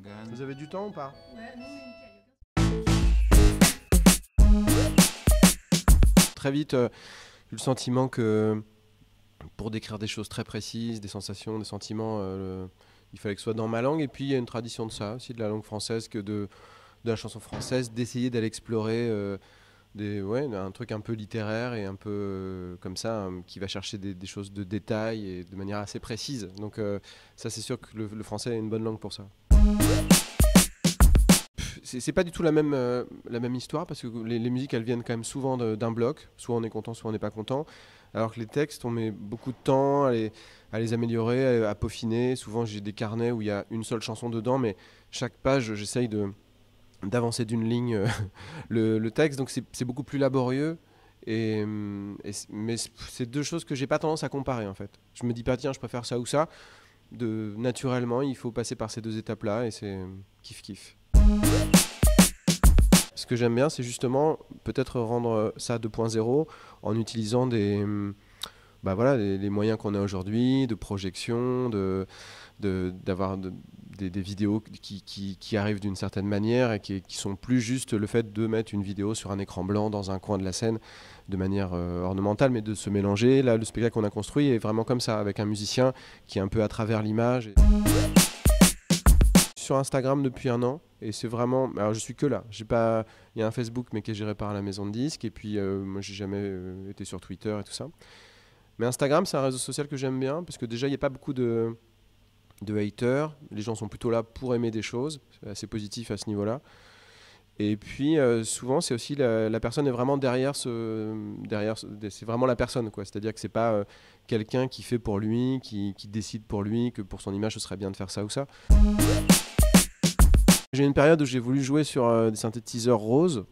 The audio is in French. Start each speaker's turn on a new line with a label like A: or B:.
A: Morgane.
B: Vous avez du temps ou pas?
C: Ouais, non, mais nickel.
B: Très vite, j'ai eu le sentiment que pour décrire des choses très précises, des sensations, des sentiments, il fallait que ce soit dans ma langue. Et puis il y a une tradition de ça aussi, de la langue française, de la chanson française, d'essayer d'aller explorer un truc un peu littéraire et un peu comme ça, qui va chercher des choses de détail et de manière assez précise. Donc ça, c'est sûr que le français est une bonne langue pour ça. C'est pas du tout la même histoire, parce que les musiques, elles viennent quand même souvent d'un bloc. Soit on est content, soit on n'est pas content. Alors que les textes, on met beaucoup de temps à les améliorer, à peaufiner. Souvent, j'ai des carnets où il y a une seule chanson dedans, mais chaque page, j'essaye d'avancer d'une ligne le texte. Donc c'est beaucoup plus laborieux. Mais c'est deux choses que j'ai pas tendance à comparer, en fait. Je me dis pas, tiens, je préfère ça ou ça. Naturellement, il faut passer par ces deux étapes-là, et c'est kiff-kiff. Ce que j'aime bien, c'est justement peut-être rendre ça 2.0 en utilisant les moyens qu'on a aujourd'hui, de projection, d'avoir des vidéos qui arrivent d'une certaine manière et qui sont plus juste le fait de mettre une vidéo sur un écran blanc dans un coin de la scène de manière ornementale, mais de se mélanger. Là, le spectacle qu'on a construit est vraiment comme ça, avec un musicien qui est un peu à travers l'image. Sur Instagram depuis 1 an, et c'est vraiment, alors je suis que là, il y a un Facebook mais qui est géré par la maison de disques, et puis moi j'ai jamais été sur Twitter et tout ça, mais Instagram, c'est un réseau social que j'aime bien parce que déjà il n'y a pas beaucoup de haters, les gens sont plutôt là pour aimer des choses, c'est assez positif à ce niveau là, et puis souvent c'est aussi la personne est vraiment derrière c'est vraiment la personne, quoi. C'est-à-dire que c'est pas quelqu'un qui fait pour lui, qui décide pour lui que pour son image ce serait bien de faire ça ou ça. J'ai une période où j'ai voulu jouer sur des synthétiseurs roses,